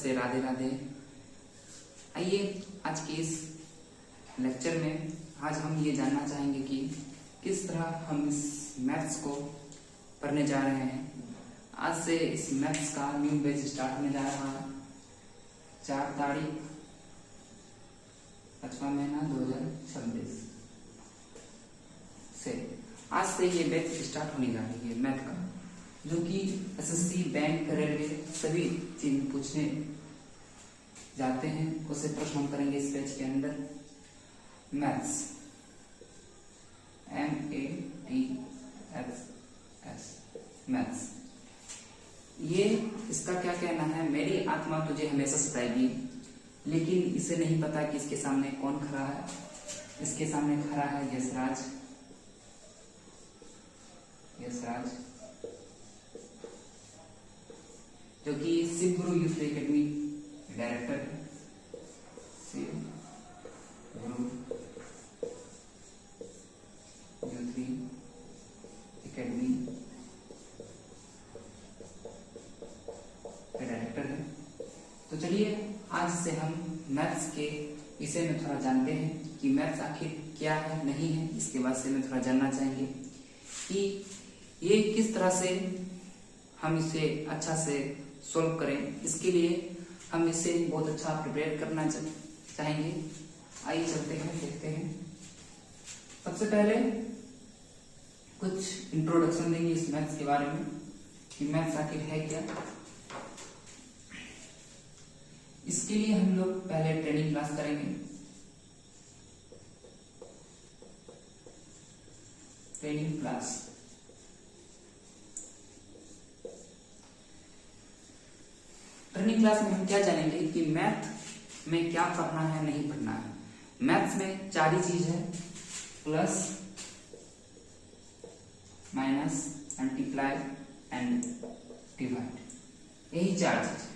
से राधे राधे। आइए आज के इस लेक्चर में आज हम ये जानना चाहेंगे कि किस तरह हम इस मैथ्स को पढ़ने जा रहे हैं। आज से इस मैथ्स का न्यू बैच स्टार्ट होने जा रहा है 4 तारीख 5वां महीना 2026 से। आज से ये बैच स्टार्ट होने जा रही है मैथ का, जो कि एसएससी, बैंक, रेलवे सभी चीज पूछने जाते हैं। उससे प्रश्न हम करेंगे इस बैच के अंदर। मैथ्स MATHS मैथ्स, ये इसका क्या कहना है। मेरी आत्मा तुझे हमेशा सताएगी, लेकिन इसे नहीं पता कि इसके सामने कौन खड़ा है। इसके सामने खड़ा है यशराज। जो कि शिव गुरु यूथ एकेडमी डायरेक्टर है। शिव गुरु यूथ एकेडमी के डायरेक्टर है। तो चलिए आज से हम मैथ्स के विषय में थोड़ा जानते हैं कि मैथ्स आखिर क्या है, नहीं है। इसके बाद से में थोड़ा जानना चाहेंगे कि ये किस तरह से हम इसे अच्छा से सॉल्व करें। इसके लिए हम इसे बहुत अच्छा प्रिपेयर करना चाहेंगे। आइए चलते हैं, देखते हैं। सबसे पहले कुछ इंट्रोडक्शन देंगे इस मैथ्स के बारे में कि मैथ्स आखिर है क्या। इसके लिए हम लोग पहले ट्रेनिंग क्लास करेंगे। ट्रेनिंग क्लास में हम क्या जानेंगे कि मैथ में क्या पढ़ना है, नहीं पढ़ना है। मैथ्स में 4 ही चीज है, plus, minus, multiply and divide. यही 4 चीज है।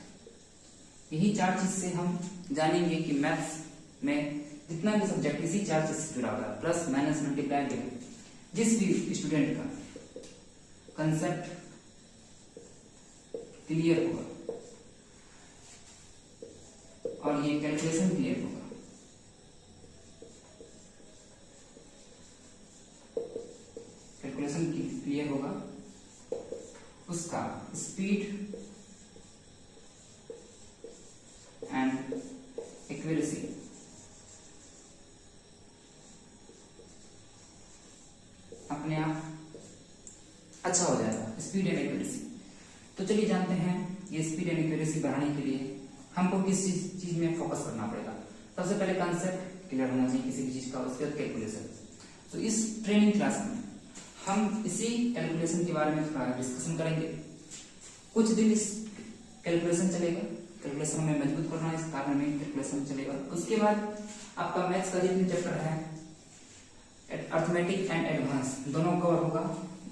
यही 4 चीज से हम जानेंगे कि मैथ्स में जितना भी सब्जेक्ट इसी 4 चीज से जुड़ा हुआ है, प्लस, माइनस, मल्टीप्लाई, डिवाइड। जिस भी स्टूडेंट का कंसेप्ट क्लियर होगा और ये कैलकुलेशन क्लियर होगा, उसका स्पीड एंड एक्यूरेसी अपने आप अच्छा हो जाएगा। Speed and accuracy. तो चलिए जानते हैं ये स्पीड एंड एक्यूरेसी बढ़ाने के लिए हमको किस चीज में फोकस करना पड़ेगा। सबसे पहले कंसेप्ट क्लियर होना चाहिए किसी भी चीज का, उसके बाद कैलकुलेशन। तो इस ट्रेनिंग क्लास में हम इसी कैलकुलेशन के बारे में थोड़ा डिस्कशन करेंगे। कुछ दिन इस कैलकुलेशन चलेगा, कैलकुलेशन में मजबूत करना, इस कारण में कैलकुलेशन चलेगा। उसके बाद आपका मैथ्स का जितने चैप्टर है, अर्थमेटिक एंड एडवांस दोनों कवर होगा।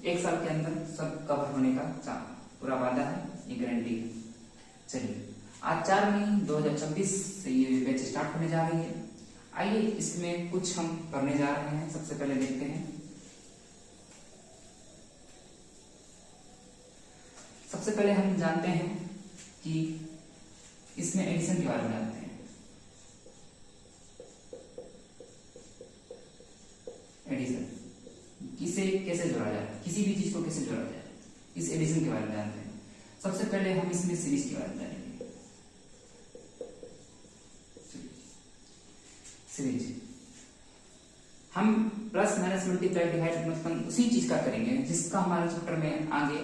1 साल के अंदर सब कवर होने का पूरा वादा है, ये गारंटी है। चलिए आज 4 मई 2026 से ये बैच स्टार्ट होने जा रही है। आइए इसमें कुछ हम करने जा रहे हैं। सबसे पहले देखते हैं, सबसे पहले हम जानते हैं कि इसमें एडिशन के बारे में जानते हैं। एडिशन किसे कैसे जोड़ा जाए, किसी भी चीज को कैसे जोड़ा जाए, इस एडिशन के बारे में जानते हैं। सबसे पहले हम इसमें सीरीज के बारे में जानेंगे। सीरीज हम प्लस, माइनस, मल्टीप्लाई, डिवाइड मतलब उसी चीज का करेंगे जिसका हमारे चैप्टर में आगे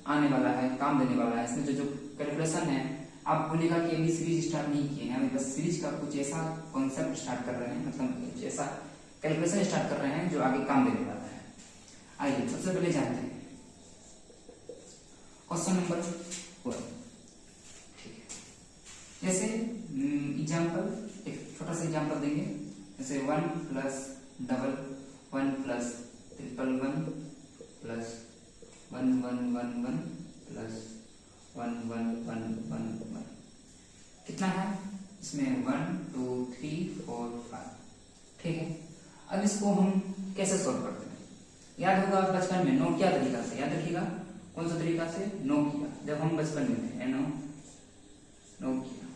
आने वाला है, काम देने वाला है। इसमें जो कैलकुलेशन है, आप बोलेगा कि अभी सीरीज स्टार्ट नहीं किए हैं, अभी बस सीरीज का कुछ ऐसा कॉन्सेप्ट स्टार्ट कर रहे हैं, मतलब कुछ ऐसा कैलकुलेशन स्टार्ट कर रहे हैं जो आगे काम देने वाला है। आइए सबसे पहले जानते हैं क्वेश्चन नंबर 1। ठीक है, जैसे एग्जाम्पल, एक छोटा सा एग्जाम्पल देंगे। जैसे 1 plus double 1 plus triple 1 plus 1 1 1 1 plus 1 1 1 1 1 कितना है इसमें 1 2 3 4 5। ठीक है, अब इसको हम कैसे सॉल्व करते हैं। याद होगा बचपन में नोकिया तरीका से, याद रखिएगा कौन सा तरीका से, नोकिया। जब हम बचपन में थे नोकिया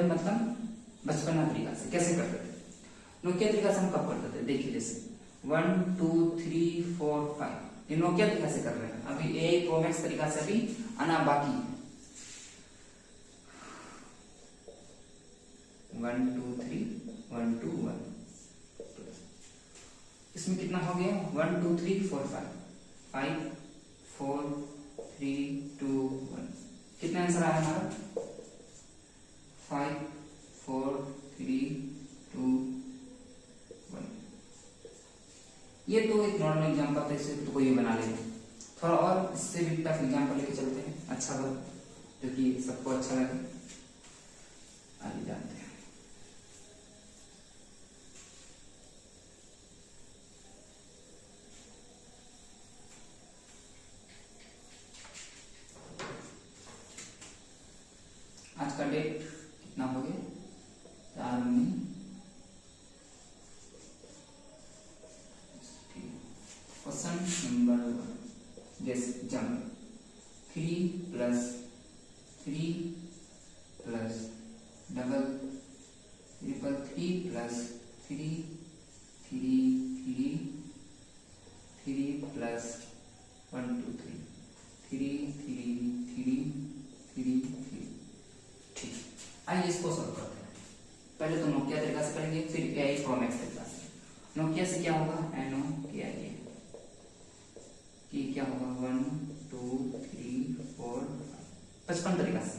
वही मतलब बचपना तरीका से कैसे करते थे, नोकिया तरीका से हम कब करते थे, देखिए जैसे 1 2 3 4 5 ये नोकिया तरीका से कर रहे हैं। अभी ए प्रोमैक्स तरीका से अभी आना बाकी है। 1 2 3 1 2 1 इसमें कितना हो गया 1 2 3 4 5 4 3 2 1 कितना आंसर आया हमारा 5 4 3 2 1। ये तो एक नॉर्मल एग्जांपल था, इससे तो कोई बना लेगा। थोड़ा और इससे भी टफ एग्जांपल लेके चलते हैं, अच्छा सा जो कि सबको अच्छा लगे। आगे जानते हैं। आज का डेट कितना हो गया 4 मई। Question number 1 guess jump 3 plus 3 plus double triple 3 plus 3 3 3 3 plus 1 2 3 3 3 3 3 3। ठीक, आइए इसको सॉल्व करते हैं। पहले तो नोकिया तरीका से करेंगे, फिर एआई प्रोमैक्स तरीका से। नोकिया से क्या होगा एनो के आई कि क्या होगा 1 2 3 4 55 तरीका से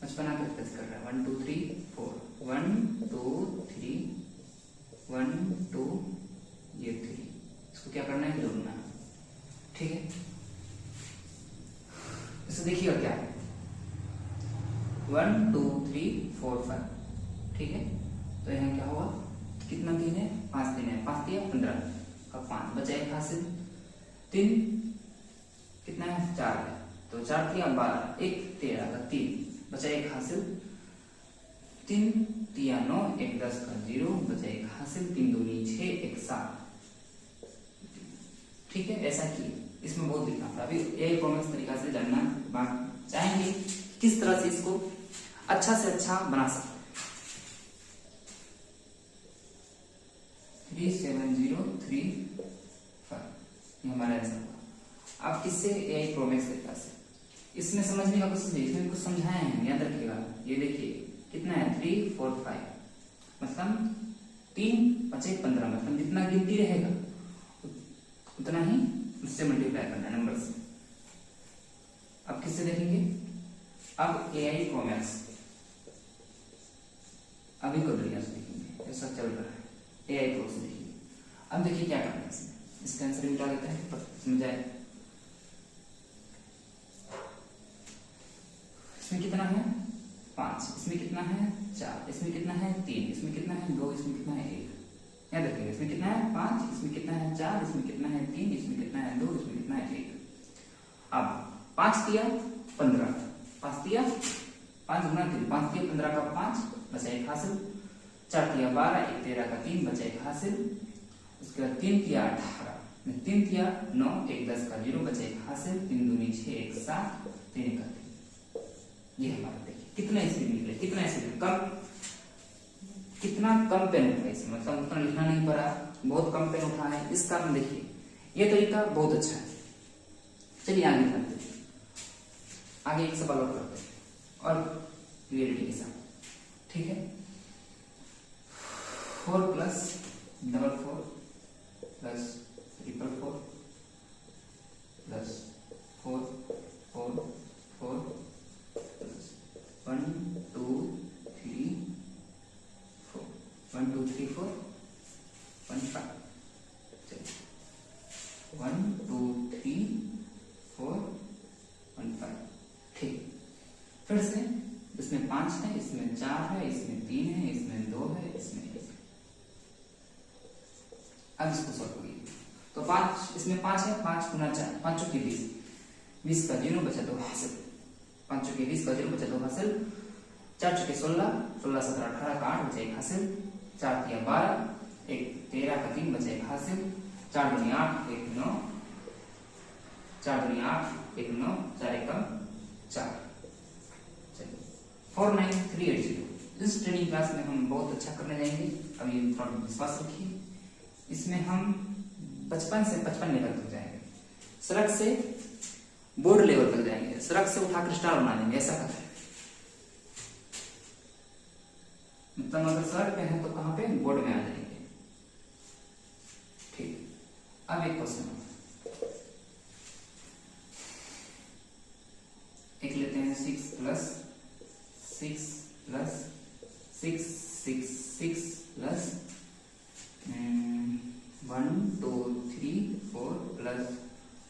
55 तरीका से कर रहा है 1 2 3 4 1 2 3 1 2 ये 3 इसको क्या करना है जोड़ना है। ठीक है, इसे देखिएगा क्या है 1 2 3 4 5। ठीक है, तो यहाँ क्या होगा कितना दिन है 5 दिन है 5 दिया 15 का 5 बचा एक हासिल 3 कितना है 4 है तो 4 दिया 12 1 13 का 3 बचा एक हासिल 3 दिया 9 1 10 का 0 बचा एक हासिल 3 दूनी 6 1 7। ठीक है, ऐसा किए इसमें बहुत लिखना था। अभी ए प्रोमैक्स तरीका से जानना चाहेंगे किस तरह से इसको अच्छा से अच्छा बना सकते 37035 ये हमारा आंसर होगा। अब किससे एआई प्रोमैक्स तरीका से इसमें समझने का कोशिश कीजिए, इसमें कुछ समझाए हैं याद रखिएगा। ये देखिए कितना है 3 4 5 मतलब 3 5 15 मतलब जितना गिनती रहेगा उतना ही उससे मल्टीप्लाई करना है नंबर से। अब किससे देखेंगे, अब एआई प्रोमैक्स अभी को दुनिया से देखेंगे, ऐसा चल रहा है एआई प्रो से देखिए। अब देखिए क्या करना है इसमें, इसका आंसर मिटा देते हैं समझ आए। इसमें कितना है 5 इसमें कितना है 4 इसमें कितना है 3 इसमें कितना है 2 इसमें कितना है 1 याद रखिएगा। इसमें कितना है 5 इसमें कितना है 4 इसमें कितना है 3 इसमें कितना है 2 इसमें कितना है 1। अब 5 दिया 15 5 दिया 5 गुना 3 5 दिया 15 का 5 बचा एक हासिल 4 दिया 12 1 13 का 3 बचा एक हासिल। उसके बाद 3 दिया 18 3 दिया 9 1 10 का 0 बचा एक हासिल 3 दूनी 6 1 7 3 का 3। ये हमारा देखिए कितना स्पीड निकले कितना स्पीड कम कितना कम पेन उठा इसमें मतलब उतना लिखना नहीं पड़ा बहुत कम पेन उठा है इस कारण देखिए ये तरीका बहुत अच्छा है। चलिए आगे करते हैं, आगे एक सवाल और करते हैं और क्लियरिटी के साथ। ठीक है 4 प्लस 4 प्लस 4 प्लस 4 4 4 प्लस 1 2 3 4 1 2 3 4 1 5 चलिए 1 2 3 4 1 5। ठीक, फिर से इसमें 5 है इसमें 4 है इसमें 3 है इसमें 2 है इसमें 1 है। अब इसको सॉल्व करिए तो 5 इसमें 5 है 5 गुना 4 5 चौके 20 20 का 0 बचा 2 हासिल 5 चौके 20 का 0 बचा 2 हासिल 4 चौके 16 16 17 18 का 8 बचा 1 हासिल 4 दिया 12 1 13 का 3 बचा 1 हासिल 4 दूनी 8 1 9 4 दूनी 8 1 9 4 1 4। चलिए 49380। इस ट्रेनिंग क्लास में हम बहुत अच्छा करने जाएंगे, अभी थोड़ा विश्वास रखिए। इसमें हम 55 से 55 लेवल तक जाएंगे, सड़क से बोर्ड लेवल तक जाएंगे, सड़क से उठाकर स्टार बना देंगे, ऐसा कथा है। मतलब अगर सड़क पे है तो कहाँ पे, बोर्ड में आ जाएंगे। ठीक, अब एक क्वेश्चन एक लेते हैं। 6 प्लस 6 प्लस 6 6 6 प्लस 1 2 3 4 प्लस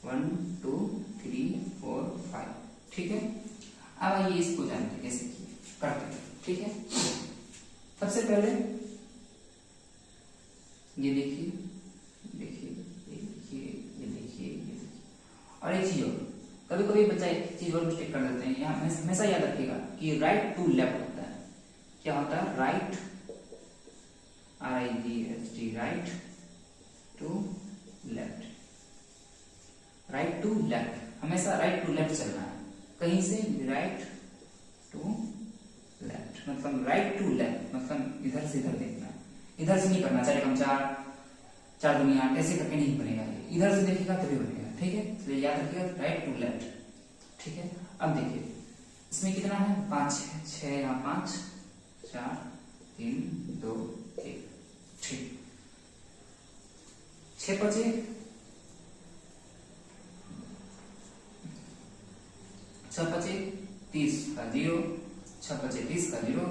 1 2 3 4 5। ठीक है, अब आइए इसको जानते हैं कैसे करते हैं। ठीक है, सबसे पहले ये देखिए देखिए ये देखिए ये देखिए ये देखिए। और एक चीज और, कभी कभी बच्चा एक चीज और मिस्टेक कर देते हैं, यहाँ हमेशा याद रखिएगा कि राइट टू लेफ्ट होता है। क्या होता है? Right, RIGHT, right to left, right to left, हमेशा राइट टू लेफ्ट चलना है, कहीं से राइट टू लेफ्ट, मतलब राइट टू लेफ्ट मतलब इधर से इधर देखना है, इधर से नहीं करना। 4 एकम 4 4 दूनी 8 ऐसे करके नहीं बनेगा, ये इधर से देखिएगा तभी बनेगा। ठीक है, इसलिए याद रखिएगा राइट टू लेफ्ट। ठीक है, अब देखिए इसमें कितना है? 5 है, 6 यहाँ 5 4 3 2 1। ठीक, 6 बचे 6 बचे 30 का 0, 6 बचे 30 का 0,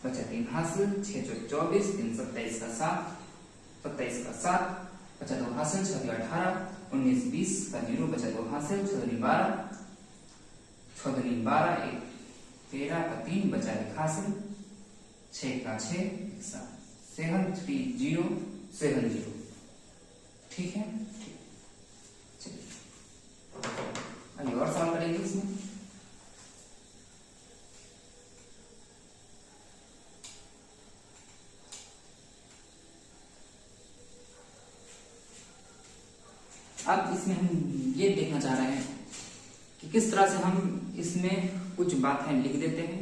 बचा 3 हासिल, 6 चौक 24, 3 27 का 7, 27 का 7, बचा 2 हासिल, 6 2 18, 19 20 का 0, बचा 2 हासिल, 6 2 12, 6 2 12, 1 13 का 3, बचा 1 हासिल, 6 का 6 1 7, 7 3 0 7 0। ठीक है, ठीक, चलिए अभी और सवाल करेंगे इसमें। अब इसमें हम ये देखना चाह रहे हैं कि किस तरह से हम इसमें कुछ बातें लिख देते हैं,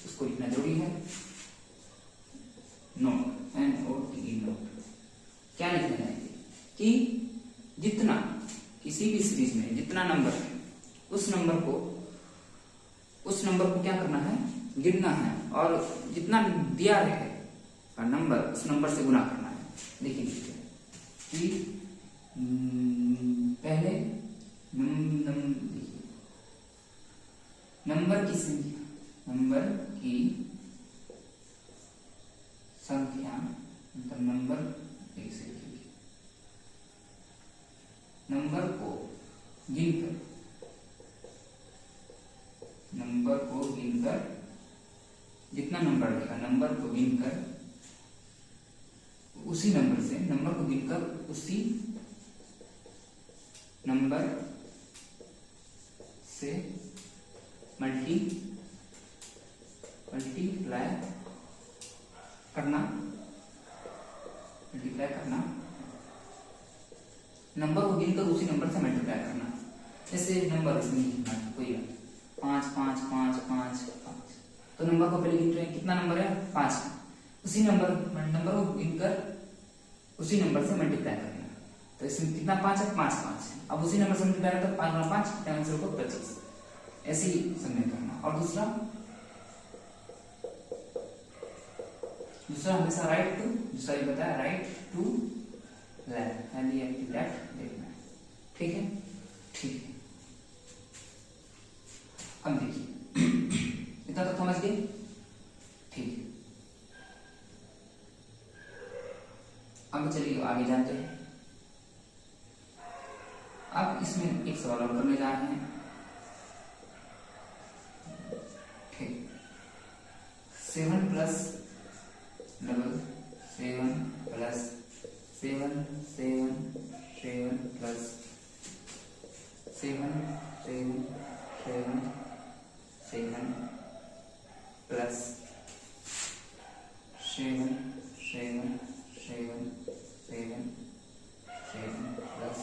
उसको लिखना जरूरी है। Note, NOTE, note. क्या लिखना है कि जितना किसी भी सीरीज में जितना नंबर है उस नंबर को क्या करना है? गिनना है, और जितना दिया है नंबर उस नंबर से गुना करना है। देखिए कि पहले नंबर की संख्या मतलब नंबर को गिनकर जितना नंबर रहेगा नंबर को गिनकर उसी नंबर से मल्टीप्लाई करना, नंबर को गिनकर उसी नंबर से मल्टीप्लाई करना। जैसे नंबर इसमें कोई 5 5 5 5 5, तो नंबर को पहले गिन रहे हैं, कितना नंबर है? 5, उसी नंबर को गिनकर उसी नंबर से मल्टीप्लाई करना। तो इसमें कितना 5 है? 5 5 है। अब उसी नंबर से मल्टीप्लाई करना तो 5 गुना 5 कितना आंसर को 25, ऐसे ही सबमिट करना। और दूसरा हमेशा राइट टू, दूसरा ये बताया राइट टू लेफ्ट, लेफ्ट देखना है। ठीक है, ठीक है। अब देखिए इतना तो समझ गए। ठीक है, अब चलिए आगे जानते हैं। अब इसमें एक सवाल और करने जा रहे हैं। ठीक, 7 plus 7 plus 7 7 7 plus 7 7 7 7 plus 7 7 7 7 7 plus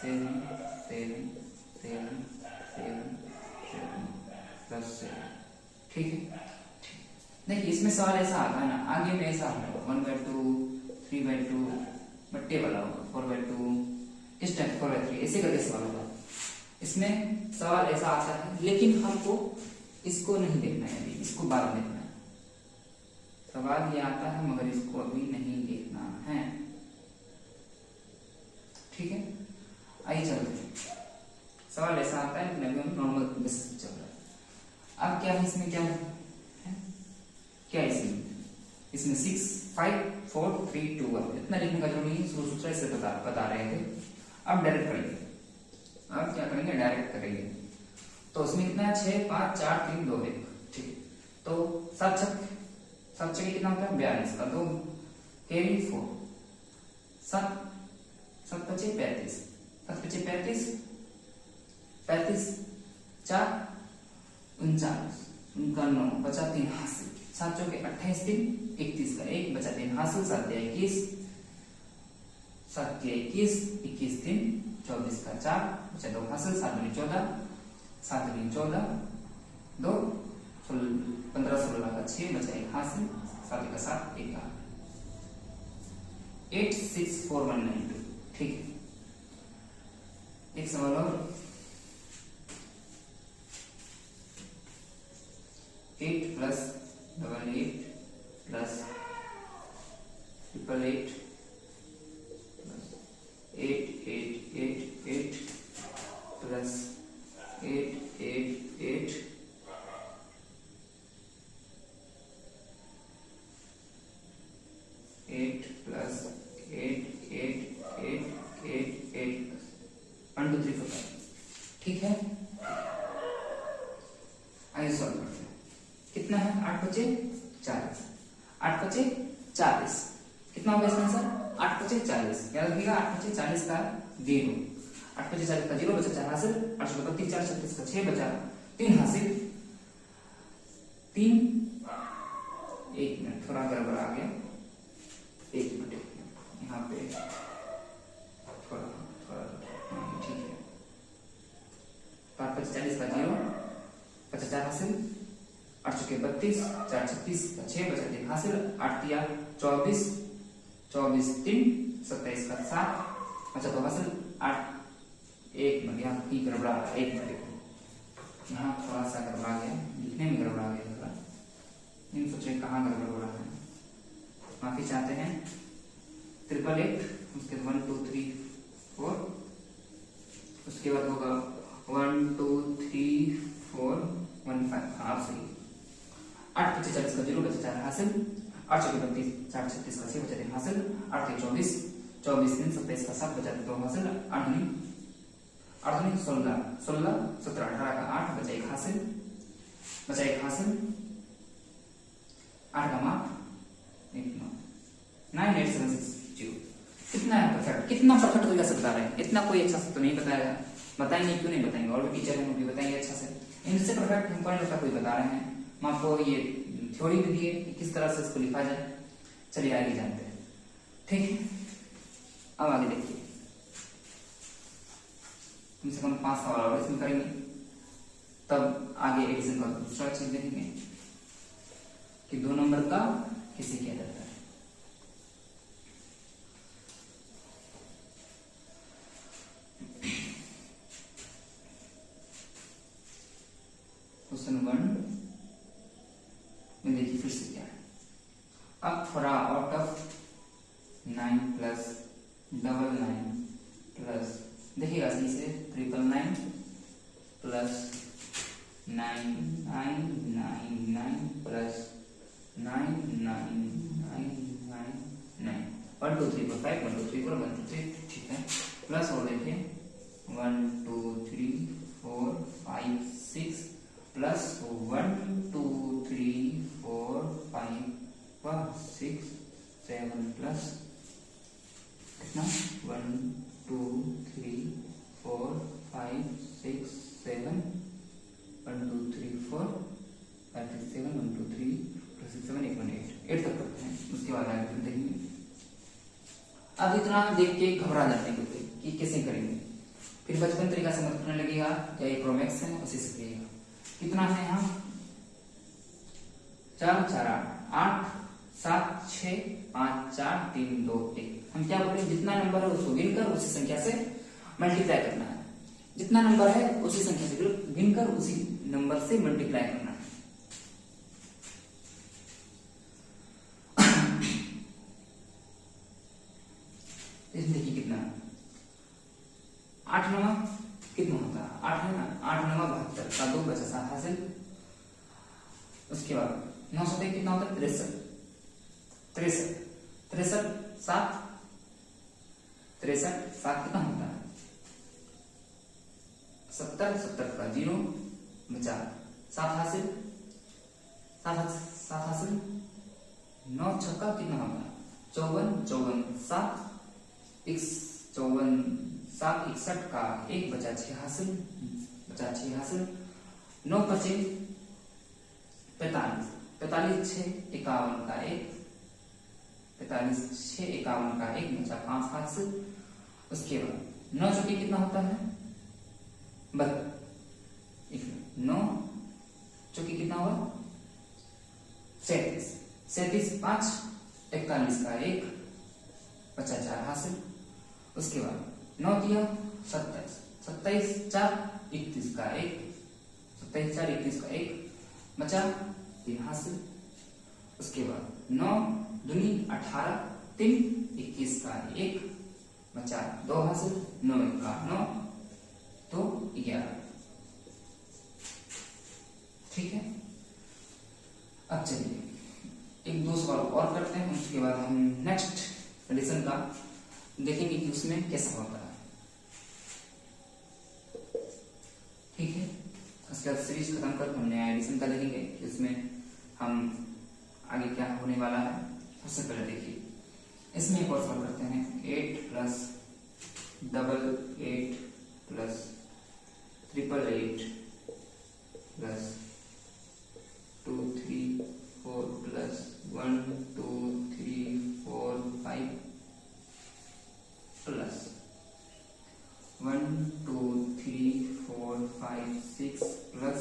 7 7 7 7 7 plus 7। ठीक है। देखिए इसमें सवाल ऐसा आता है ना, आगे में ऐसा आता है 1/2, 3/2, बट्टे वाला होगा 4/2, इस टाइप 4/3 ऐसे करके सवाल होगा। इसमें सवाल ऐसा आता है, लेकिन हमको इसको नहीं देखना है अभी, इसको बाद में देखना है। सवाल ये आता है मगर इसको अभी नहीं देखना है, ठीक है। आइए चलते हैं। सवाल ऐसा आता है लेकिन अभी हम नॉर्मल बेसिस पे चल रहा है। अब क्या है इसमें, क्या है क्या है इसमें 6, 5, 4, 3, 2, 1 इतना लिखने का जरूरी है, सूत्र से बता रहे थे। अब डायरेक्ट करेंगे, अब क्या करेंगे डायरेक्ट करेंगे। तो उसमें कितना है 6, 5, 4, 3, 2, 1, ठीक। तो 7 छक्के कितना होता है 42 का 2 कैरी 4, 7 5 35, 7 5 35, 35 4 39, 9 बचा 3 हासिल, 7 चौके 28 3 31 का 1 बचा 3 हासिल, 7 21, 7 21, 21 3 24 का 4 बचा 2 हासिल, 7 दूनी 14, 7 दूनी 14, 2 15 16 का 6 बचा 1 हासिल, 7 का 7 1 का 8 6 4 1 9 2, ठीक है। एक सवाल और, 8 plus 88 plus 888 plus 8888 plus 888 8 plus 8888 1 2 3 4 ठीक है। आइए सॉल्व करते हैं। कितना है 8 बचे 40, 8 बचे 40 कितना होगा इसका आंसर 8 बचे 40, याद रखिएगा 8 बचे 40 का 0, 8 बचे 40 का 0 बचा 4 हासिल, 8 32 4 36 का 6 बचा 3 हासिल, 3 1 मिनट थोड़ा गड़बड़ आ गया, 1 मिनट यहाँ पे थोड़ा ठीक है। 8 बचे 40 का 0 बचा 4 हासिल, 8 चौके 32 4 36 का 6 बचा 3 हासिल, 8 तिया 24 24 3 27 का 7 बचा 2 हासिल, 8 1 मिनट यहाँ की गड़बड़ा 1 मिनट यहाँ थोड़ा सा गड़बड़ा गया, लिखने में गड़बड़ा गया थोड़ा, इन सोचे कहाँ गड़बड़ हो रहा है, माफी चाहते हैं। 888 उसके 1 2 3 4 उसके बाद होगा 1 2 3 4 1 5 हाँ सही। 8 बचे 40 का 0 बचे 4 हासिल, 8 चौके 32 4 36 का 6 बचा 3 हासिल, 8 के 24 24 3 27 का 7 बचा 2 हासिल, 8 दूनी 16 16 17 18 का 8 बचा 1 हासिल, बचा 1 हासिल, 8 का माप 9 8 7 6 0। कितना है परफेक्ट, कितना परफेक्ट तरीका से बता रहे हैं, इतना कोई अच्छा से तो नहीं बताएगा, बताएंगे क्यों नहीं बताएंगे, और भी टीचर हैं वो भी बताएंगे अच्छा से, इनसे परफेक्ट हमको नहीं लगता कोई बता रहे हैं। हम आपको ये थ्योरी भी दिए कि किस तरह से इसको लिखा जाए, चलिए आगे जानते हैं, ठीक है। अब आगे देखिए, कम से कम 5 सवाल और इसमें करेंगे, तब आगे एडिशन का दूसरा चीज देखेंगे कि 2 नंबर का किसे किया जाता है। क्वेश्चन 1 में देखिए फिर से क्या है, अब थोड़ा आउट ऑफ 9 प्लस 99 प्लस देखिएगा सही से 999 प्लस 9999 प्लस 9999 1 2 3 4 5 1 2 3 4 1 2 3 ठीक है, प्लस और देखिए 1 2 3 4 5 6 प्लस 1 2 3 4 5 6 7 प्लस कितना 1 2 3 4 5 6 7 1 2 3 4 5 6 7 1 2 3 6 7 8 1 8 तक करते हैं, उसके बाद आगे फिर देखेंगे। अब इतना देख के घबरा जाते हैं कि कैसे करेंगे, फिर बचपन तरीका से मत करने लगेगा, या ये प्रोमैक्स है उसी से करिएगा। कितना है यहाँ 4 4 8 7 6 5 4 3 2 1। हम क्या बोले, जितना नंबर है उसको गिनकर उसी संख्या से मल्टीप्लाई करना है। जितना नंबर है उसी संख्या से गिनकर उसी नंबर से मल्टीप्लाई करना है। देखिए कितना 8 9 कितना होता है, 8 है ना, 8 9 72 का 2 बचा 7 हासिल। उसके बाद 9 7 कितना होता है 63 63 63 7 63 7 कितना होता है 70 70 का 0 बचा 7 हासिल 7 हासिल। 9 छक्का कितना होगा 54 54 7 54 7 61 का 1 बचा 6 हासिल 6 9 बचे 45 45 6 51 का 1 45 6 51 का 1 बचा 5 हासिल। उसके बाद 9 चौके कितना होता है 9 चौके कितना हुआ 37 37 5 41 का 1 बचा 4 हासिल। उसके बाद 9 दिया 27 27 4 31 का 1 27 4 31 का 1 बचा 3 हासिल। उसके बाद 9 दूनी 18 3 21 का 1 बचा 2 हासिल। 9 का 9 तो 11। ठीक है, अब चलिए एक 2 सवाल और करते हैं, उसके बाद हम नेक्स्ट एडिशन का देखेंगे कि उसमें कैसा होता है। ठीक है, उसके बाद सीरीज खत्म कर हम नया एडिशन का देखेंगे कि उसमें हम आगे क्या होने वाला है। सबसे पहले देखिए इसमें एक और सवाल करते हैं 8 plus 8 plus 888 plus 2 3 4 plus 1 2 3 4 5 plus 1 2 3 4 5 6 plus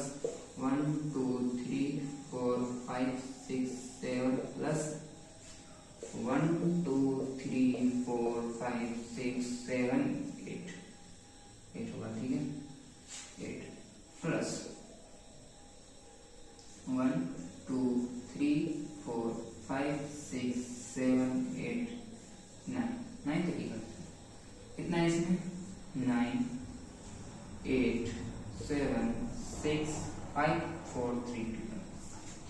1 2 3 4 5 6 7 plus 1 2 3 4 5 6 7 8 8 होगा। ठीक है, 8 प्लस 1 2 3 4 5 6 7 8 9 9 तक ही करते हैं। कितना है इसमें 9 8 7 6 5 4 3 2।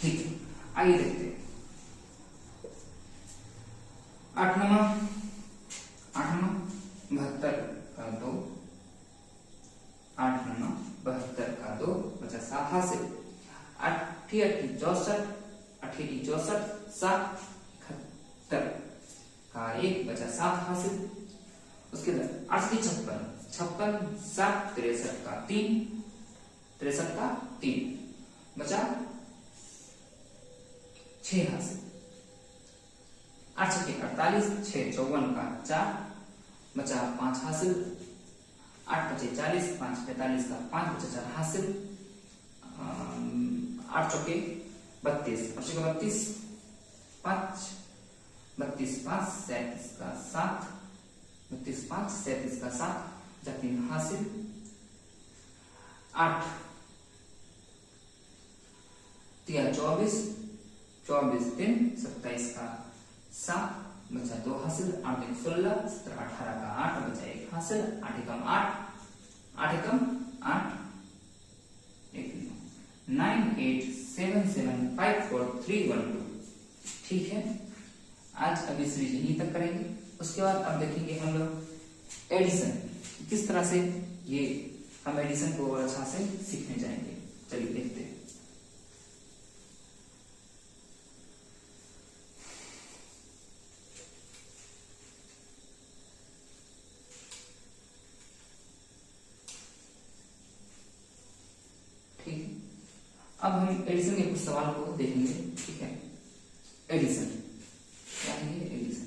ठीक है, आगे देखते हैं 8 9 72 का 2 8 9 72 का 2 बचा 7 हासिल। 8 64 7 71 का 1 बचा 7 हासिल। उसके बाद 8 56 7 63 का 3 63 का 3 बचा 6 हासिल। 8 48 6 54 का 4 बचा 5 हासिल। 8 बचे 40 5 45 का 5 बचा 4 हासिल। 8 चौके 32 32 5 32 5 37 का 7 32 5 37 का 7 बचा 3 हासिल। 8 24 24 3 27 का 7 बचा 2 हासिल। 8 16 17 18 का 8 बचा 1 हासिल। 8 एकम 8 8 एकम 8 9 8 7 7 5 4 3 1 2। ठीक है, आज अभी सीरीज यहीं तक करेंगे। उसके बाद अब देखेंगे हम लोग एडिशन, किस तरह से ये हम एडिशन को और अच्छा से सीखने जाएंगे। चलिए देखते हैं। ठीक है, अब हम एडिशन के कुछ सवाल को देखेंगे। ठीक है, एडिशन क्या है? एडिशन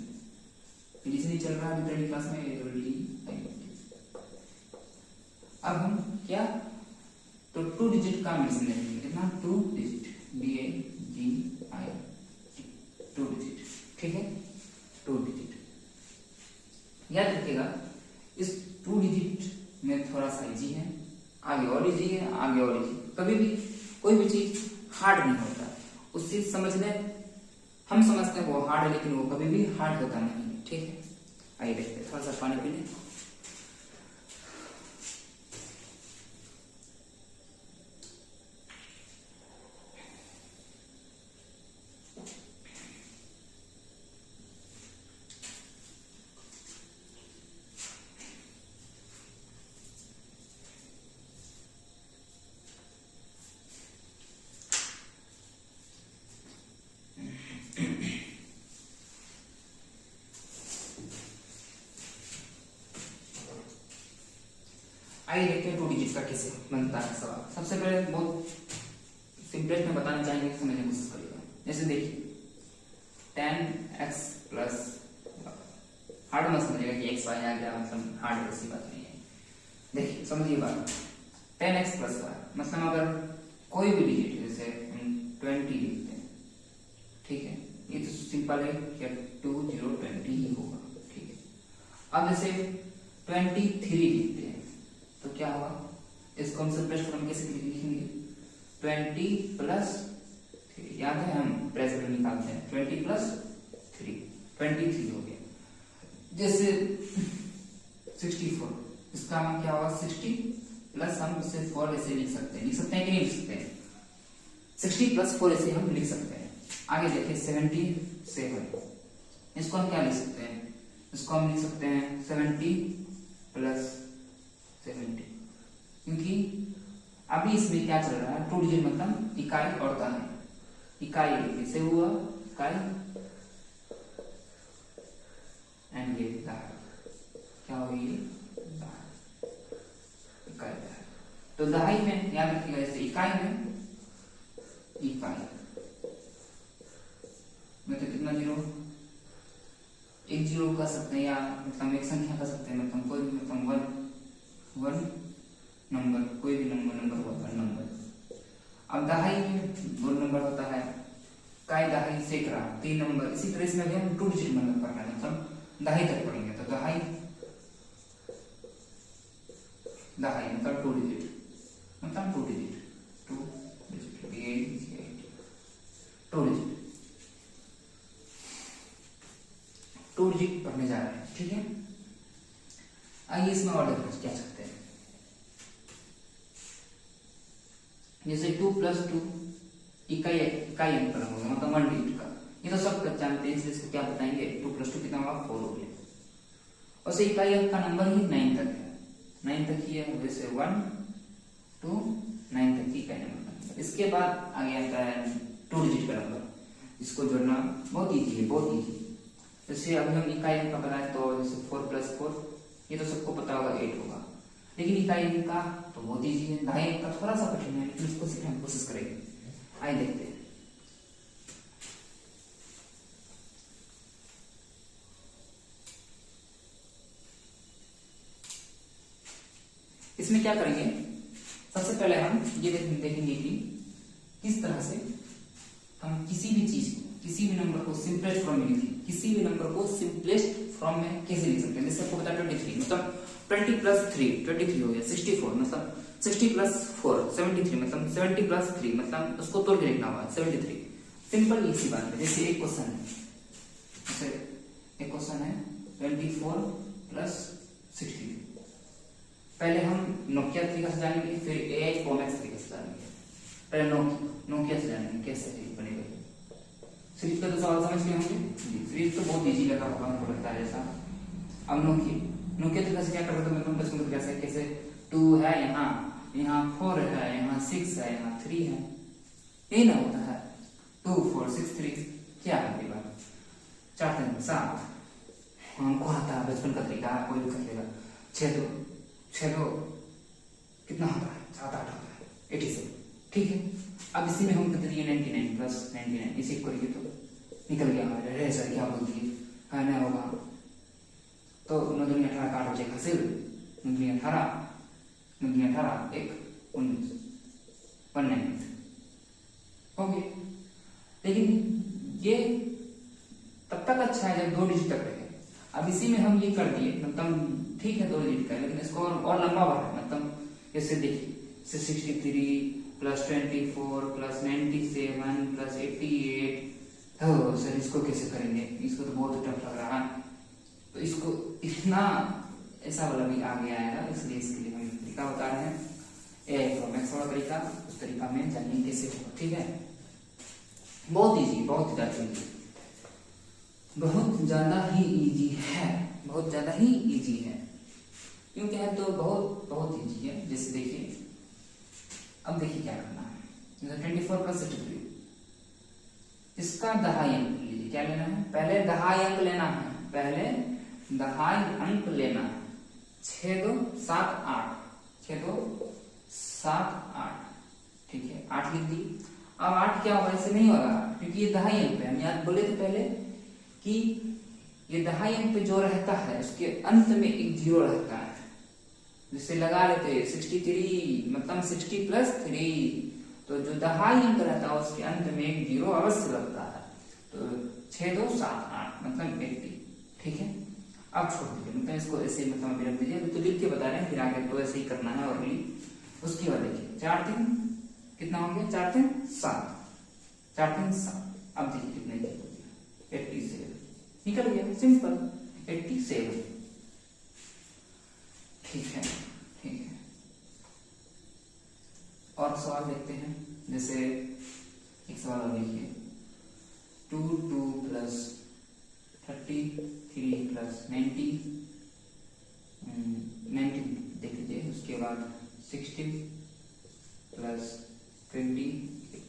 एडिशन ही चल रहा है अभी क्लास में। अब हम क्या तो 2 डिजिट का एडिशन देखेंगे। कितना 2 डिजिट DAGI ठीक है, 2 डिजिट। याद रखिएगा इस 2 डिजिट में थोड़ा सा इजी है, आगे और इजी है, आगे और इजी। कभी भी कोई भी चीज हार्ड नहीं होता, उस चीज समझने हम समझते हैं वो हार्ड है, लेकिन वो कभी भी हार्ड होता नहीं है। ठीक है, आइए देखते हैं, थोड़ा सा पानी पी लें। आइए देखते हैं 2 डिजिट का कैसे बनता है सवाल। सबसे पहले बहुत सिंपलेस्ट में बताना चाहेंगे, समझने की कोशिश करिएगा। जैसे देखिए 10x प्लस, हार्ड मत समझिएगा कि x y आ गया मतलब हार्ड, ऐसी बात नहीं है। देखिए समझिए बात, 10x प्लस y मतलब अगर कोई भी डिजिट जैसे 20 लिखते हैं, ठीक है, ये तो सिंपल है कि 2 0 20 ही होगा। ठीक है, अब जैसे 23 लिखते हैं तो क्या होगा, इसको हम सिंपलेस्ट फॉर्म कैसे लिखेंगे, 20 प्लस 3। याद है हम ब्रैकेट में निकालते हैं, 20 प्लस 3 23 हो गया। जैसे 64, इसका हम क्या होगा 60 प्लस, हम इसे 4 ऐसे लिख सकते हैं कि नहीं लिख सकते हैं, 60 प्लस 4 ऐसे हम लिख सकते हैं। आगे देखिए 77, इसको हम क्या लिख सकते हैं, इसको हम लिख सकते हैं 70 प्लस 70, क्योंकि अभी इसमें क्या चल रहा है, 2 डिजिट मतलब इकाई और दहाई। इकाई कैसे हुआ, इकाई एंड ये दहाई, क्या होगी ये दहाई, इकाई दहाई। तो दहाई में याद रखिएगा, जैसे इकाई में इकाई में तो कितना जीरो, एक जीरो कर सकते हैं, या मतलब एक संख्या कर सकते हैं, मतलब कोई भी, मतलब वन नंबर, कोई भी नंबर होता है नंबर। अब दहाई में 2 नंबर होता है, काय दहाई सैकड़ा 3 नंबर। इसी तरह से हम 2 डिजिट मतलब पढ़ना है, मतलब दहाई तक पढ़ेंगे। तो दहाई मतलब 2 डिजिट, मतलब 2 डिजिट 2 डिजिट 2 डिजिट पढ़ने जा रहे हैं। ठीक है, आइए इसमें और देखो क्या सकते हैं। जैसे 2 प्लस 2 इकाई अंक का होगा, मतलब 1 डिजिट का। ये तो सब जानते हैं, इसलिए इसको क्या बताएंगे, 2 प्लस 2 कितना होगा 4 हो गया। और से इकाई अंक का नंबर ही 9 तक है, 9 तक ही है, जैसे 1 2 9 तक ही इकाई नंबर। इसके बाद आगे आता है 2 डिजिट का नंबर, इसको जोड़ना बहुत ईजी है, बहुत ईजी। जैसे अभी हम इकाई अंक का बनाए तो जैसे 4 प्लस 4, ये तो सबको पता होगा 8 होगा, लेकिन इकाई अंक का तो बहुत ईजी है। दहाई अंक का थोड़ा सा कठिन है, लेकिन इसको सीखने की कोशिश करेंगे। आइए देखते हैं। इसमें क्या करेंगे, सबसे पहले हम ये देखेंगे कि किस तरह से हम किसी भी चीज को, किसी भी नंबर को सिंपलेस्ट फॉर्म में लिखें, किसी भी नंबर को सिंपलेस्ट फॉर्म में कैसे लिख सकते हैं। जैसे आपको पता 23 मतलब 20 प्लस 3 23 हो गया। 64 मतलब 60 प्लस 4 73 मतलब 70 प्लस 3 मतलब उसको तोड़ के लिखना होगा 73। सिंपल इसी बात है। जैसे एक क्वेश्चन है, जैसे एक क्वेश्चन है 24 प्लस 63। पहले हम नोकिया तरीका से जानेंगे, फिर एआई कॉमेक्स तरीका से जानेंगे। पहले नोकिया से जानेंगे कैसे बनेगा। सीरीज का तो सवाल समझ गए होंगे जी, सीरीज तो बहुत इजी लगा होगा हमको लगता है। जैसा अब नोकिया तरीका से क्या कर सकते हैं, मतलब बचपन कैसे 2 है यहाँ 4 है, यहाँ 6 है, यहाँ 3 है, यही ना होता है 2 4 6 3। क्या है बात, 4 3 7 हमको आता है बचपन का तरीका, कोई भी कर लेगा। 6 2 कितना होता है 7 8 होता है 87। ठीक है, अब इसी में हम करते हैं 99 प्लस 99, इसी को करिए तो निकल गया हमारे। सर क्या बोल दिए है ना होगा, तो 9 दूनी 18 काट हो जाएगा, सिर्फ 9 दूनी 18 1 19 190 हो गया। लेकिन ये तब तक अच्छा है जब 2 डिजिट तक रहे। अब इसी में हम ये कर दिए, मतलब ठीक है 2 डिजिट का, लेकिन इसको और लंबा बढ़ा, मतलब जैसे देखिए 63 प्लस 24 प्लस 97 प्लस 88। हो सर इसको कैसे करेंगे, इसको तो बहुत टफ लग रहा है, तो इसको इतना ऐसा वाला भी आगे आएगा, इसलिए इसके लिए हम तरीका बता रहे हैं। मैथ्स वाला तरीका, उस तरीका में जानिए कैसे होगा, ठीक है। बहुत इजी, बहुत ज्यादा इजी, बहुत ज्यादा ही इजी है, बहुत ज्यादा ही इजी है। क्यों क्या है, तो बहुत बहुत इजी है। जैसे देखिए, अब देखिए क्या करना है, जैसे 24 प्लस 63, इसका दहाई अंक लीजिए। क्या लेना है, पहले दहाई अंक लेना है, पहले दहाई अंक लेना है। 6 2 7 8, 6 2 7 8, ठीक है 8 लिख दी। अब 8 क्या होगा, ऐसे नहीं होगा क्योंकि ये दहाई अंक पे, हम याद बोले थे पहले कि ये दहाई अंक पे जो रहता है उसके अंत में एक 0 रहता है। जिससे लगा लेते 63, मतलब 60 प्लस 3, तो जो दहाई अंक रहता है उसके अंत में एक 0 अवश्य लगता है। तो 6 2 7 8 मतलब 80, ठीक है। अब छोड़ दीजिए, मतलब इसको ऐसे मतलब अभी रख दीजिए, अभी तो लिख के बता रहे हैं, फिर आगे तो ऐसे ही करना है। और उसके बाद देखिए 4 3 कितना हो गया, 4 3 7, 4 3 7। अब देखिए कितने 87 निकल गया, सिंपल 87, ठीक है ठीक है। और सवाल देखते हैं, जैसे एक सवाल और लिखिए 2 2 प्लस 33 प्लस 90 देख लीजिए। उसके बाद 16 प्लस 28।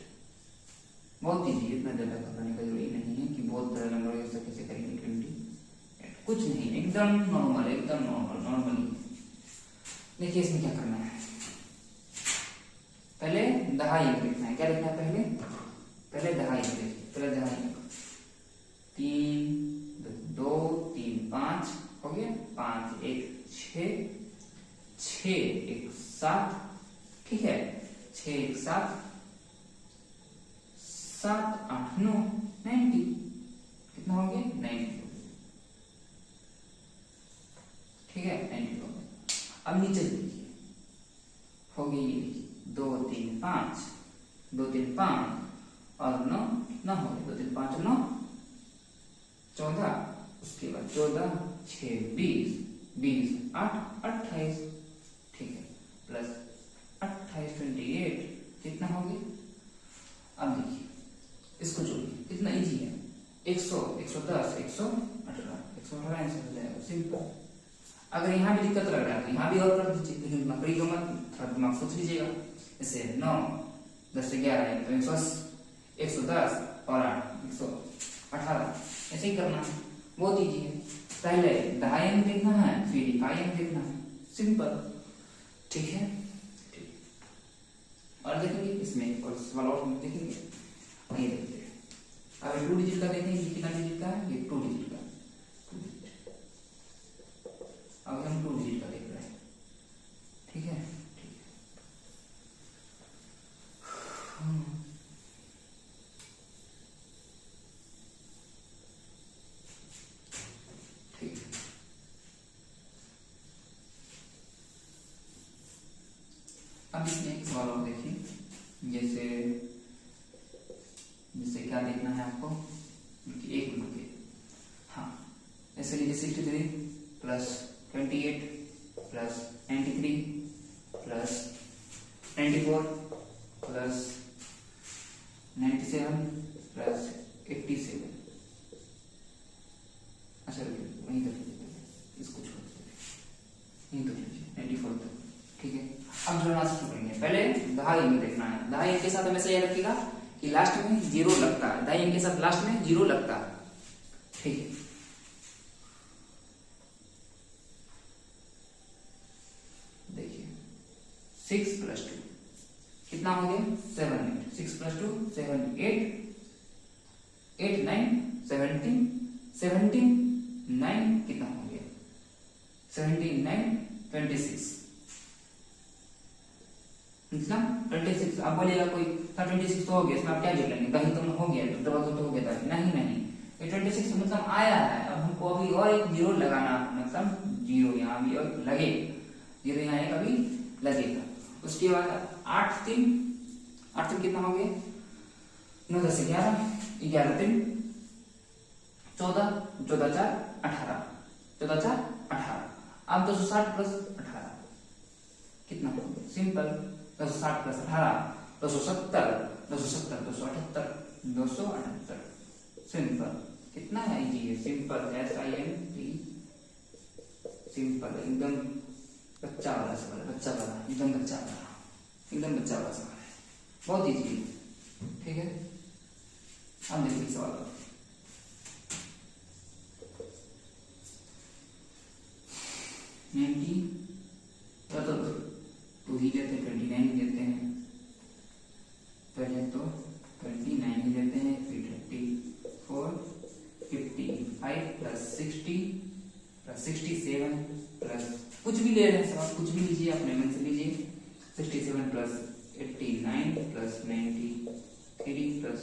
बहुत इजी है, इतना ज्यादा घबराने का जरूरी नहीं है कि बहुत बड़ा नंबर है कैसे करेंगे। 28 कुछ नहीं, एकदम नॉर्मल, एकदम नॉर्मली। देखिए इसमें क्या करना है, पहले दहाई अंक लिखना है। क्या लिखना है, पहले दहाई अंक लिखिए, पहले दहाई अंक 3 2 3 5 हो गया, 5 1 6 6 1 7, ठीक है 6 1 7 7 8 9 90, कितना हो गया 90, ठीक है 90 हो गया। अब नीचे देखिए हो गई ये 2 3 5 2 3 5 और 9 कितना हो गया, 2 3 5 9 14, उसके बाद 14 6 20 20 8 28, ठीक है प्लस 28 28 कितना हो गया। अब देखिए इसको जोड़िए, कितना इजी है, 100 110 118 118 ऐसे हो जाएगा, सिंपल। अगर यहाँ भी दिक्कत लग रहा है तो यहाँ भी और कर दीजिए, लेकिन नकली का मत, थोड़ा दिमाग सोच लीजिएगा। जैसे 9 10 से 11 है तो 180 110 और 8 118, ऐसे ही करना है, बहुत इजी है। पहले दहाई अंक देखना है, फिर इकाई अंक देखना है, सिंपल, ठीक है ठीक। और देखेंगे इसमें एक और सवाल और देखेंगे, नहीं देखते हैं। अब 2 डिजिट का देखेंगे, कितना डिजिट का है, ये 2 डिजिट का, 2 डिजिट। अब हम 2 डिजिट का देख रहे हैं, ठीक है ठीक है। ठीक है, अब इसमें एक सवाल और देखिए, जैसे क्या देखना है आपको, एक मिनट, हाँ ऐसे लीजिए 63 plus 28 plus 93 plus 94 plus 97 plus 87। अच्छा वहीं तक इसको छोड़ दीजिए, यहीं तक लीजिए 94 तक, ठीक है। अब जोड़ना शुरू करेंगे, पहले दहाई में देखना है। दहाई के साथ हमेशा याद रखिएगा कि लास्ट में 0 लगता है, दहाई के साथ लास्ट में 0 लगता है, ठीक है। देखिए 6 प्लस 2 कितना हो गया, 7 8, 6 प्लस 2 7 8 8 9 17 17 9 कितना हो गया, 17 9 26, मतलब 26। आप बोलिएगा कोई 26 तो हो गया, इसमें आप क्या जोड़ लेंगे, दही तो हो गया, डबल तो हो गया था, नहीं ये 26 मतलब आया है। अब हमको अभी और एक जीरो लगाना, मतलब जीरो यहाँ भी और लगेगा, जीरो यहाँ एक अभी लगेगा। उसके बाद 8 3 कितना हो गया, 9 10 11, 11 3 14, 14 4 18, 14 4 18। अब 260 प्लस 18 कितना हो गया, सिंपल 260 प्लस 18 270, 270 278, 278 सिंपल। कितना है इजी है, सिंपल, SIMP सिंपल, एकदम बच्चा वाला सवाल, बच्चा वाला, एकदम बच्चा वाला, एकदम बच्चा वाला सवाल है, बहुत इजी है। ठीक है, अब देखिए सवाल 90 तो 2 ही लेते हैं, 29 ही लेते हैं, पहले तो 29 ही लेते हैं, फिर 34 55 प्लस 60 प्लस 67 प्लस कुछ भी ले रहे हैं सवाल, कुछ भी लीजिए, अपने मन से लीजिए। 67 प्लस 89 प्लस 93 प्लस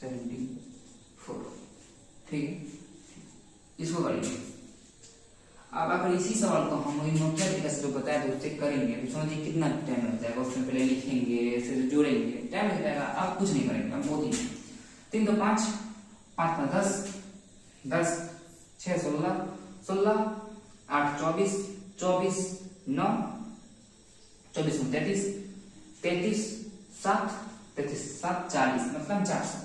74। ठीक है, इसको करिए। अब अगर इसी सवाल को हम नोकिया तरीके से जो बताया तो उससे करेंगे तो समझिए कितना टाइम लग जाएगा। उसमें पहले लिखेंगे, ऐसे जोड़ेंगे, टाइम लग जाएगा। अब कुछ नहीं करेंगे, अब बहुत ही 3 2 5 5 5 10 10 6 16 16 8 24 24 9 24 33 33 7 33 7 40 मतलब 400,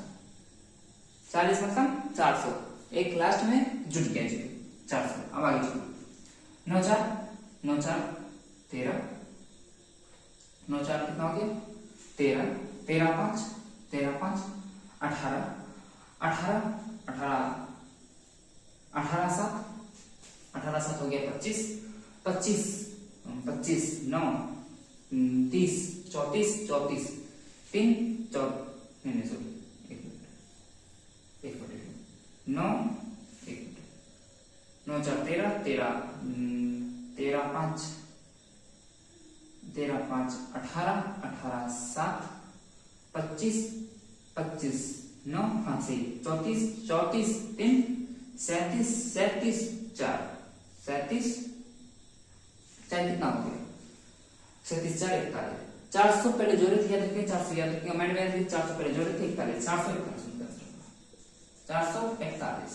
40 मतलब 400, एक लास्ट में जुट गया जी 400। अब आगे चलो, 9 4 9 4 13, 9 4 कितना हो गया 13, 13 5 13 5 18 18 18 18 7 18 7 हो गया 25 25 25 9 30 34 34 3 4 नहीं सॉरी 1 मिनट 9 9 4 13 13 13 5 13 5 18 18 7 25 25 9 हाँ सही 34 34 3 37 37 4 37 4 कितना हो गया 37 4 41 400 पहले जोड़े थे, याद रखिए 400 याद रखिए, माइंड में रखिए 400 पहले जोड़े थे 41 441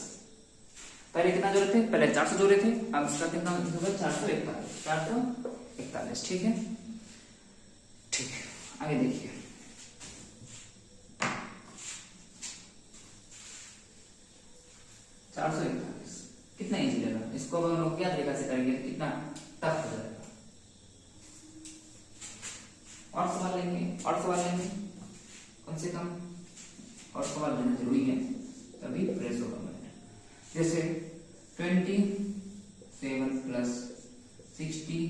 पहले कितना जोड़े थे, पहले 400 जोड़े थे, अब इसका कितना होगा 441। ठीक है, ठीक है, आगे देखिए। कितना इजी लगा, इसको हम लोग क्या तरीका से करेंगे तो कितना टफ हो जाएगा। और सवाल लेंगे कम से कम, और सवाल लेना जरूरी है तभी प्रेस होगा। जैसे 27 plus 68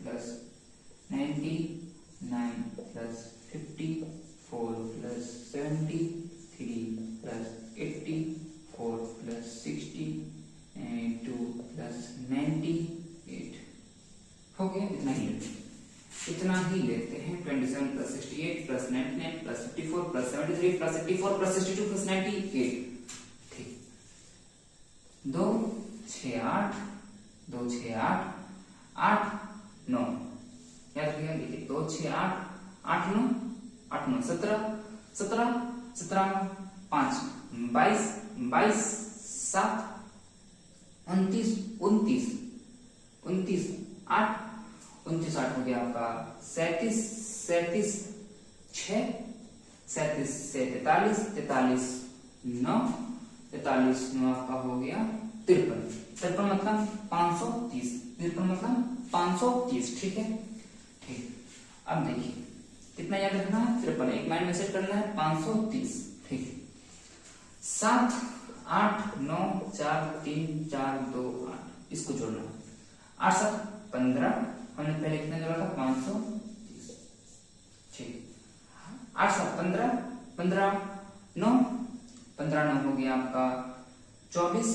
plus 99 plus 54 plus 73 plus 84 plus 62 plus 98 हो गया। इतना ही लेते हैं 27 plus 68 plus 99 plus 54 plus 73 plus 84 plus 62 plus 98। ठीक, 2 6 8 2 6 8 8 9 याद रखिएगा, देखिए 2 6 8 8 9 8 9 17 17 17 5 22 22 7 29 29 29 8 29 8 हो गया आपका 37 37 6 37 से 43 43 9 43 9 आपका हो गया 53 53 मतलब 530 53 मतलब 530। ठीक है, ठीक, अब देखिए कितना याद रखना है 53, एक माइंड में सेट करना है 530। ठीक, 7 8 9 4 3 4 2 8 इसको जोड़ना है, 8 7 15, हमने पहले कितना जोड़ा था 530। ठीक, 8 7 15 15 9 15 9 हो गया आपका 24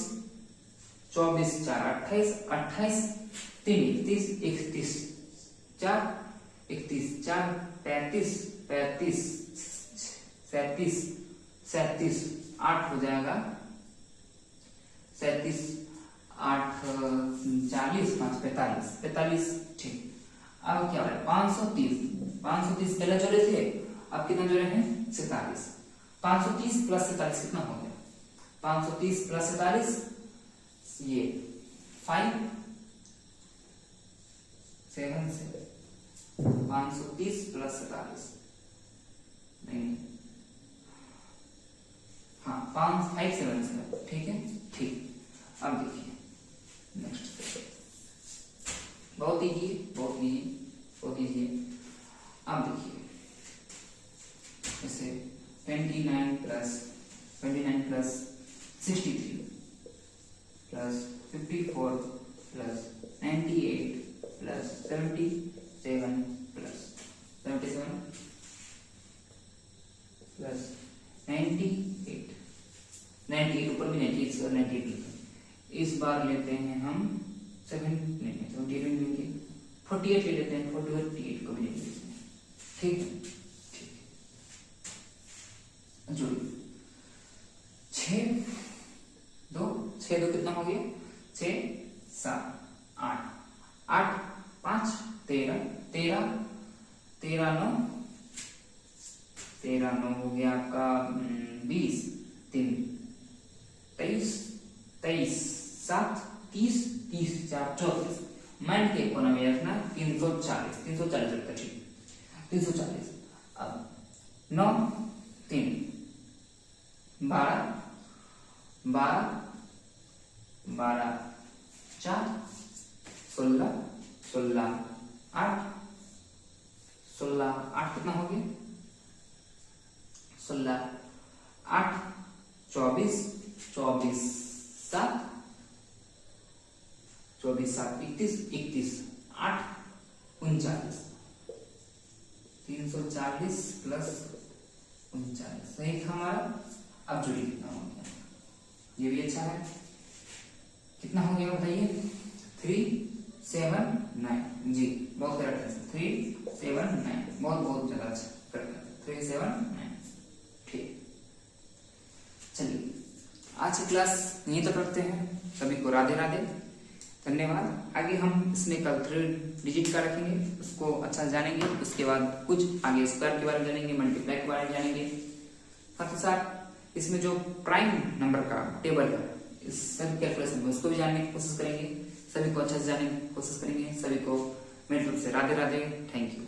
24 4 28 28 3 31 31 4 31 4 35 35 37 37 8 हो जाएगा 37 8 40 5 45 45 ठीक। अब क्या हो रहा है 530 पहले जोड़े थे, अब कितना जोड़े हैं 47। 530 प्लस 47 कितना हो गया 530 प्लस 47 ये 5 7 से 530 प्लस 47 नहीं हाँ 557 ठीक है ठीक। अब देखिए नेक्स्ट बहुत इजी बहुत इजी बहुत इजी है। अब देखिए जैसे 29 plus 63 plus 54 plus 98 plus 77 plus 77 plus 98 ऊपर भी 98 और 98 लिखा। इस बार लेते हैं हम 78 लेंगे 48 ले लेते हैं 48 को भी लेंगे इसमें ठीक है ठीक जोड़िए 6 2 कितना हो गया 6 7 8 8 5 13 9 हो गया आपका 20 3 23 7 30 4 34 माइंड के कोना में रखना 340 रखता ठीक 340। अब 9 3 12 4 16 8 कितना हो गया 16 8 24 7 31 8 39 340 प्लस 39 सही था हमारा। अब जोड़िए कितना हो गया ये भी अच्छा है कितना हो गया बताइए 379 जी बहुत करेक्ट है 379 बहुत ज्यादा अच्छा करेक्ट 379 ठीक। चलिए आज की क्लास यहीं तक रखते हैं। सभी को राधे राधे धन्यवाद। आगे हम इसमें कल 3 डिजिट का रखेंगे उसको अच्छा जानेंगे। उसके बाद कुछ आगे स्क्वायर के बारे में जानेंगे मल्टीप्लाई के बारे में जानेंगे साथ ही साथ इसमें जो प्राइम नंबर का टेबल है इस सभी कैलकुलेशन में उसको भी जानने की कोशिश करेंगे। सभी को अच्छा से जानने की कोशिश करेंगे। सभी को मेरी तरफ से राधे राधे थैंक यू।